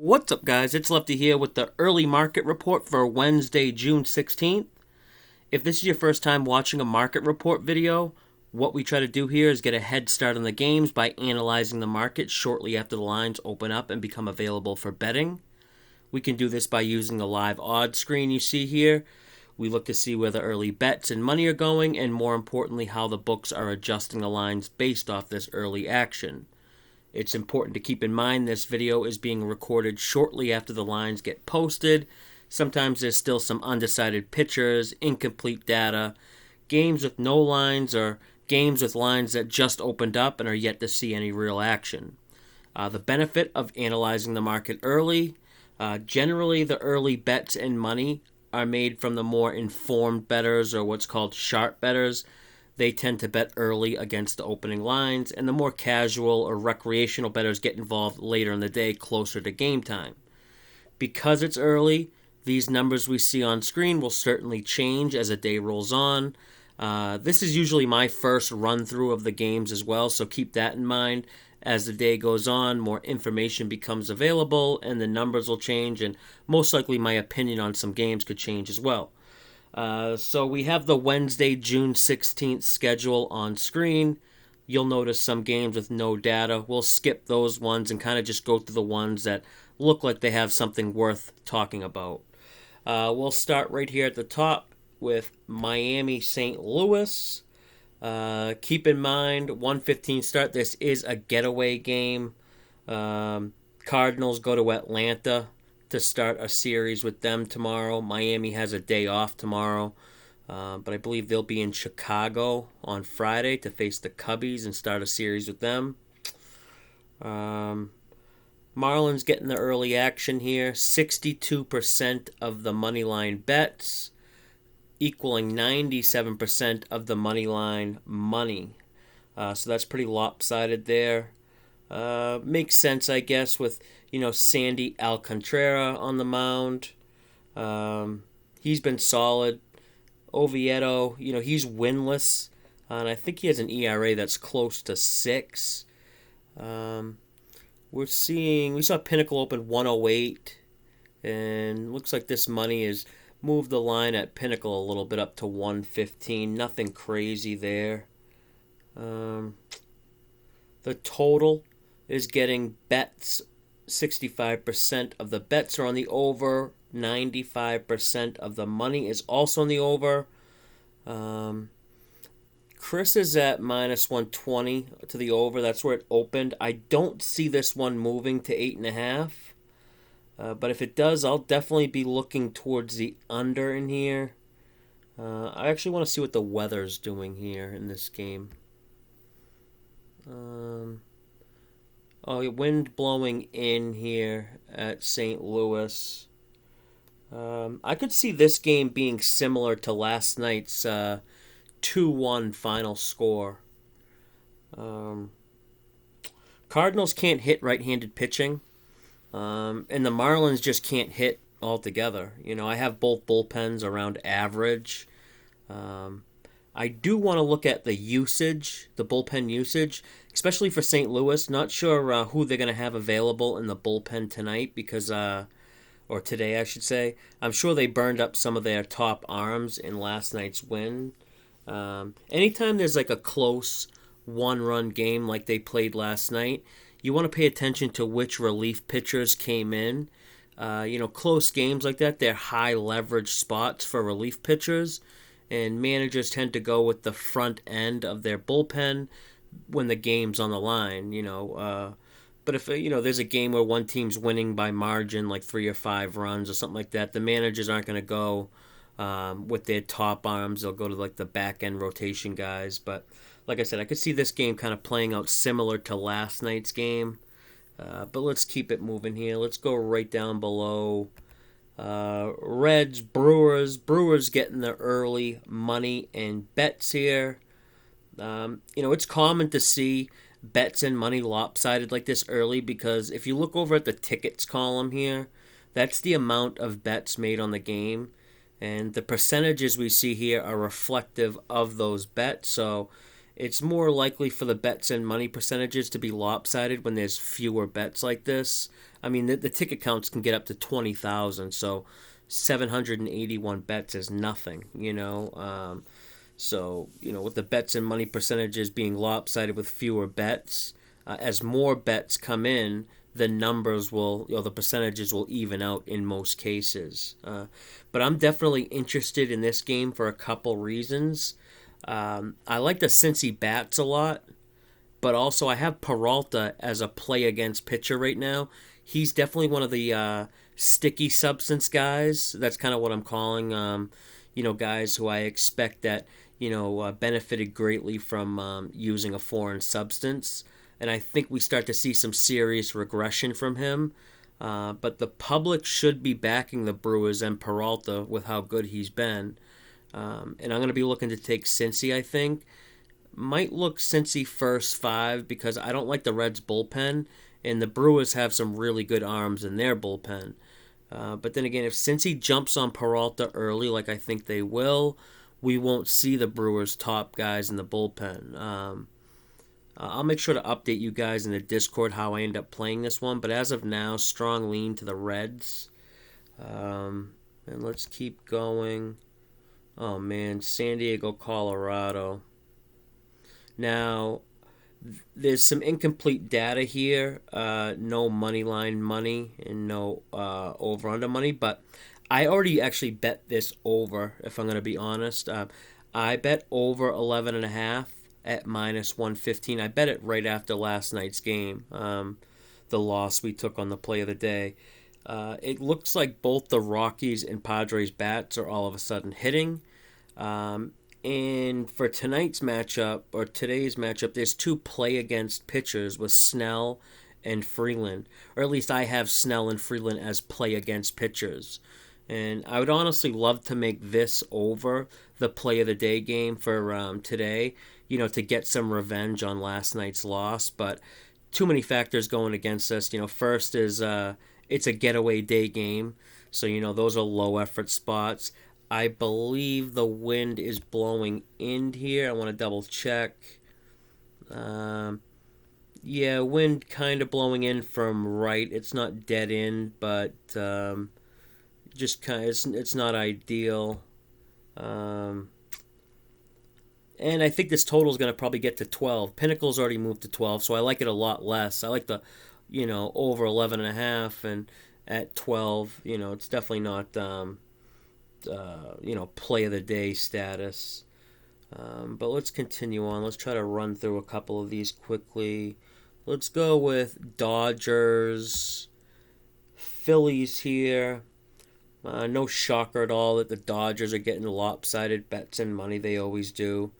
What's up, guys? It's Lefty here with the early market report for Wednesday, June 16th. If this is your first time watching a market report video, what we try to do here is get a head start on the games by analyzing the market shortly after the lines open up and become available for betting. We can do this by using the live odds screen you see here. We look to see where the early bets and money are going, and more importantly, how the books are adjusting the lines based off this early action. It's important to keep in mind this video is being recorded shortly after the lines get posted. Sometimes there's still some undecided pitchers, incomplete data, games with no lines, or games with lines that just opened up and are yet to see any real action. The benefit of analyzing the market early, generally the early bets and money are made from the more informed bettors, or what's called sharp bettors. They tend to bet early against the opening lines, and the more casual or recreational bettors get involved later in the day, closer to game time. Because it's early, these numbers we see on screen will certainly change as the day rolls on. This is usually my first run-through of the games as well, so keep that in mind. As the day goes on, more information becomes available, and the numbers will change, and most likely my opinion on some games could change as well. So we have the Wednesday, June 16th schedule on screen. You'll notice some games with no data. We'll skip those ones and kind of just go through the ones that look like they have something worth talking about. We'll start right here at the top with Miami, St. Louis. Keep in mind, 1:15 start. This is a getaway game. Cardinals go to Atlanta to start a series with them tomorrow. Miami has a day off tomorrow, but I believe they'll be in Chicago on Friday to face the Cubbies and start a series with them. Marlins getting the early action here. 62% of the money line bets, equaling 97% of the money line money. So that's pretty lopsided there. Makes sense, I guess, with Sandy Alcantara on the mound. He's been solid. Oviedo, he's winless, and I think he has an ERA that's close to 6. We saw Pinnacle open 108, and looks like this money has moved the line at Pinnacle a little bit up to 115. Nothing crazy there. The total is getting bets. 65% of the bets are on the over. 95% of the money is also on the over. Chris is at minus 120 to the over. That's where it opened. I don't see this one moving to 8.5. But if it does, I'll definitely be looking towards the under in here. I actually want to see what the weather's doing here in this game. Wind blowing in here at St. Louis. I could see this game being similar to last night's 2-1 final score. Cardinals can't hit right-handed pitching, and the Marlins just can't hit altogether. I have both bullpens around average. I do want to look at the usage, the bullpen usage, especially for St. Louis. Not sure who they're going to have available in the bullpen tonight or today, I should say. I'm sure they burned up some of their top arms in last night's win. Anytime there's like a close one-run game like they played last night, you want to pay attention to which relief pitchers came in. Close games like that, they're high leverage spots for relief pitchers. And managers tend to go with the front end of their bullpen when the game's on the line, But if, there's a game where one team's winning by margin, like 3 or 5 runs or something like that, the managers aren't going to go with their top arms. They'll go to, like, the back-end rotation guys. But, like I said, I could see this game kind of playing out similar to last night's game. But let's keep it moving here. Let's go right down below. Reds, Brewers getting the early money and bets here. It's common to see bets and money lopsided like this early because if you look over at the tickets column here, that's the amount of bets made on the game. And the percentages we see here are reflective of those bets. So it's more likely for the bets and money percentages to be lopsided when there's fewer bets like this. I mean, the ticket counts can get up to 20,000, so 781 bets is nothing, So, with the bets and money percentages being lopsided with fewer bets, as more bets come in, the numbers will, the percentages will even out in most cases. But I'm definitely interested in this game for a couple reasons. I like the Cincy bats a lot, but also I have Peralta as a play against pitcher right now. He's definitely one of the sticky substance guys. That's kind of what I'm calling, guys who I expect that, benefited greatly from using a foreign substance. And I think we start to see some serious regression from him. But the public should be backing the Brewers and Peralta with how good he's been. And I'm going to be looking to take Cincy, I think. Might look Cincy first five because I don't like the Reds' bullpen, and the Brewers have some really good arms in their bullpen. But then again, if Cincy jumps on Peralta early, like I think they will, we won't see the Brewers' top guys in the bullpen. I'll make sure to update you guys in the Discord how I end up playing this one, but as of now, strong lean to the Reds. And let's keep going. Oh man, San Diego, Colorado. Now, there's some incomplete data here. No money line money and no over under money, but I already actually bet this over. If I'm going to be honest, I bet over 11.5 at -115. I bet it right after last night's game, the loss we took on the play of the day. It looks like both the Rockies and Padres bats are all of a sudden hitting. And for today's matchup, there's two play against pitchers with Snell and Freeland. Or at least I have Snell and Freeland as play against pitchers. And I would honestly love to make this over the play of the day game for today, to get some revenge on last night's loss. But too many factors going against us. First is it's a getaway day game. So, those are low effort spots. I believe the wind is blowing in here. I want to double check. Yeah, wind kind of blowing in from right. It's not dead in, but just kind of, it's not ideal. And I think this total is going to probably get to 12. Pinnacle's already moved to 12, so I like it a lot less. I like the, over 11.5 and at 12. It's definitely not. Play of the day status. But let's continue on. Let's try to run through a couple of these quickly. Let's go with Dodgers, Phillies here. No shocker at all that the Dodgers are getting lopsided bets and money. They always do.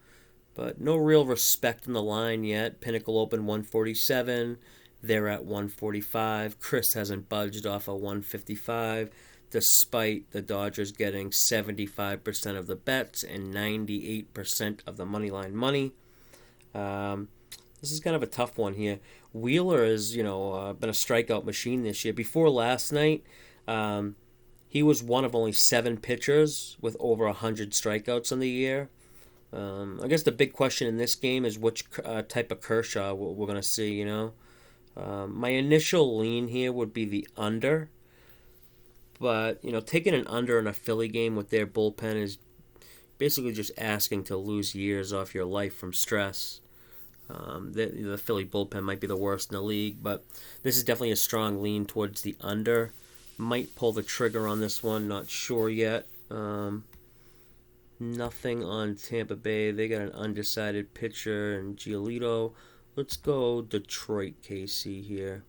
But no real respect in the line yet. Pinnacle open 147. They're at 145. Chris hasn't budged off a 155. Despite the Dodgers getting 75% of the bets and 98% of the money line money. This is kind of a tough one here. Wheeler has, been a strikeout machine this year. Before last night, he was one of only 7 pitchers with over 100 strikeouts in the year. I guess the big question in this game is which type of Kershaw we're going to see, My initial lean here would be the under. But, taking an under in a Philly game with their bullpen is basically just asking to lose years off your life from stress. The Philly bullpen might be the worst in the league, but this is definitely a strong lean towards the under. Might pull the trigger on this one, not sure yet. Nothing on Tampa Bay. They got an undecided pitcher and Giolito. Let's go Detroit KC here.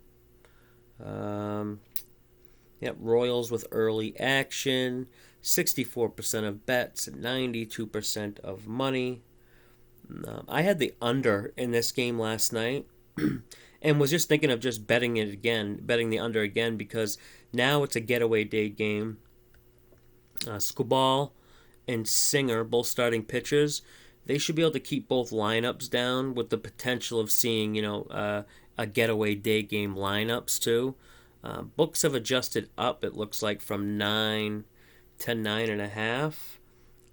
Yep, Royals with early action, 64% of bets, 92% of money. I had the under in this game last night and was just thinking of just betting the under again because now it's a getaway day game. Skubal and Singer, both starting pitchers, they should be able to keep both lineups down with the potential of seeing, a getaway day game lineups too. Books have adjusted up, it looks like, from 9 to 9.5,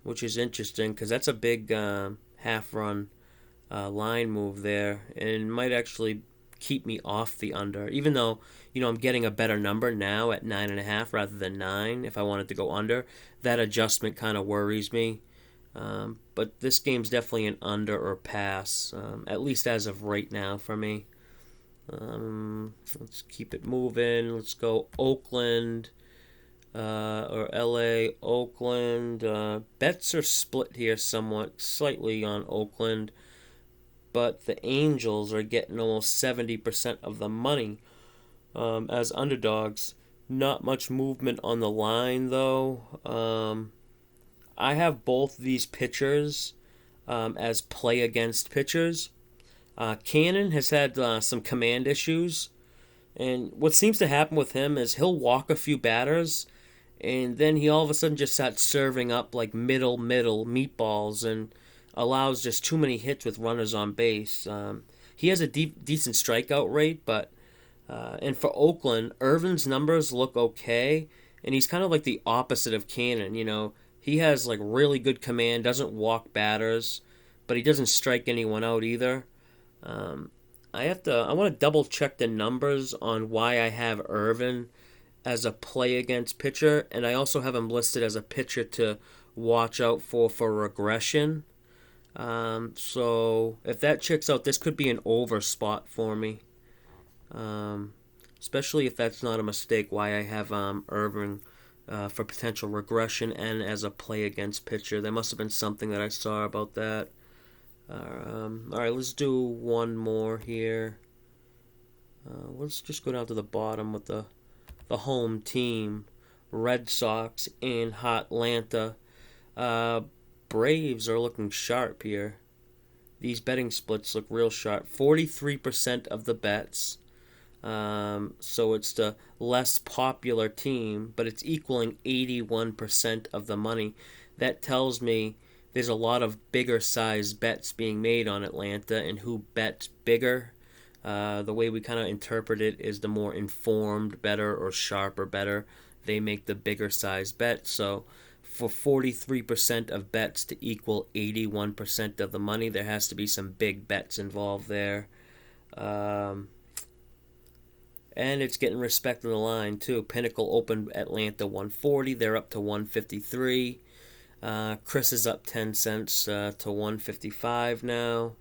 which is interesting because that's a big half-run line move there and might actually keep me off the under. Even though, I'm getting a better number now at 9.5 rather than 9 if I wanted to go under. That adjustment kind of worries me. But this game's definitely an under or pass, at least as of right now for me. Let's keep it moving. Let's go Oakland or LA, Oakland. Bets are split here somewhat, slightly on Oakland, but the Angels are getting almost 70% of the money as underdogs. Not much movement on the line, though. I have both these pitchers as play against pitchers. Cannon has had some command issues, and what seems to happen with him is he'll walk a few batters, and then he all of a sudden just starts serving up like middle meatballs and allows just too many hits with runners on base. He has a decent strikeout rate, but and for Oakland, Irvin's numbers look okay, and he's kind of like the opposite of Cannon. He has like really good command, doesn't walk batters, but he doesn't strike anyone out either. I want to double check the numbers on why I have Irvin as a play against pitcher, and I also have him listed as a pitcher to watch out for regression. So if that checks out, this could be an over spot for me. Especially if that's not a mistake, why I have Irvin for potential regression and as a play against pitcher. There must have been something that I saw about that. All right, let's do one more here. Let's just go down to the bottom with the home team, Red Sox in Atlanta. Braves are looking sharp here. These betting splits look real sharp. 43% of the bets. So it's the less popular team, but it's equaling 81% of the money. That tells me there's a lot of bigger size bets being made on Atlanta, and who bets bigger. The way we kind of interpret it is the more informed better or sharper better, they make the bigger size bet. So for 43% of bets to equal 81% of the money, there has to be some big bets involved there. And it's getting respect in the line too. Pinnacle opened Atlanta 140. They're up to 153. Chris is up 10 cents to 155 now.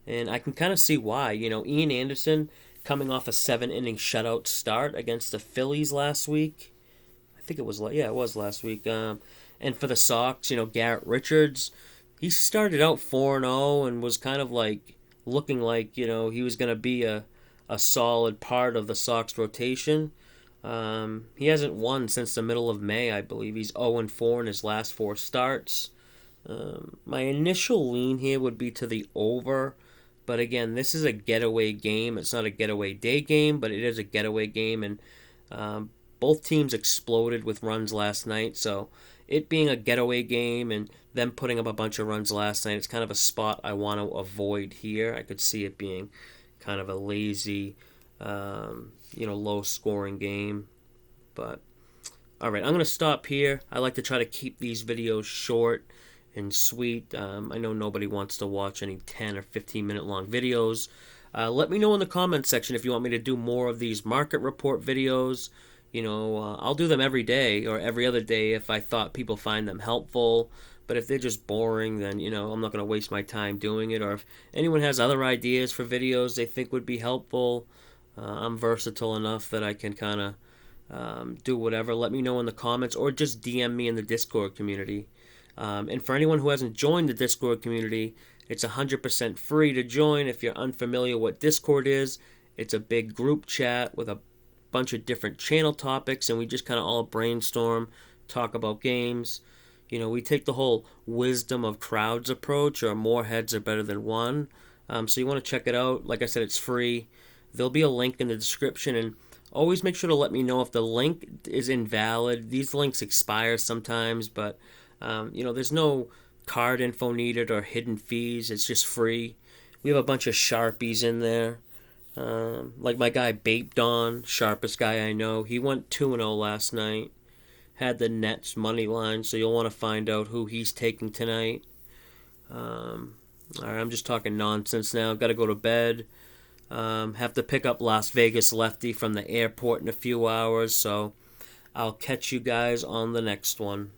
And I can kind of see why. Ian Anderson coming off a 7-inning shutout start against the Phillies last week. I think it was last week. And for the Sox, Garrett Richards, he started out 4-0 and was kind of like looking like, he was going to be a solid part of the Sox rotation. He hasn't won since the middle of May, I believe. He's 0-4 in his last 4 starts. My initial lean here would be to the over, but again, this is a getaway game. It's not a getaway day game, but it is a getaway game, and both teams exploded with runs last night, so it being a getaway game and them putting up a bunch of runs last night, it's kind of a spot I want to avoid here. I could see it being kind of a lazy, low-scoring game. But, all right, I'm going to stop here. I like to try to keep these videos short and sweet. I know nobody wants to watch any 10 or 15-minute long videos. Let me know in the comments section if you want me to do more of these market report videos. I'll do them every day or every other day if I thought people find them helpful. But if they're just boring, then, I'm not going to waste my time doing it. Or if anyone has other ideas for videos they think would be helpful, I'm versatile enough that I can kind of do whatever. Let me know in the comments or just DM me in the Discord community. And for anyone who hasn't joined the Discord community, it's 100% free to join. If you're unfamiliar what Discord is, it's a big group chat with a bunch of different channel topics, and we just kind of all brainstorm, talk about games. We take the whole wisdom of crowds approach, or more heads are better than one. So you want to check it out. Like I said, it's free. There'll be a link in the description, and always make sure to let me know if the link is invalid. These links expire sometimes, but there's no card info needed or hidden fees. It's just free. We have a bunch of Sharpies in there. Like my guy Bape Don, sharpest guy I know. He went 2-0 last night. Had the Nets money line, so you'll want to find out who he's taking tonight. Alright, I'm just talking nonsense now. Got to go to bed. Have to pick up Las Vegas Lefty from the airport in a few hours, so I'll catch you guys on the next one.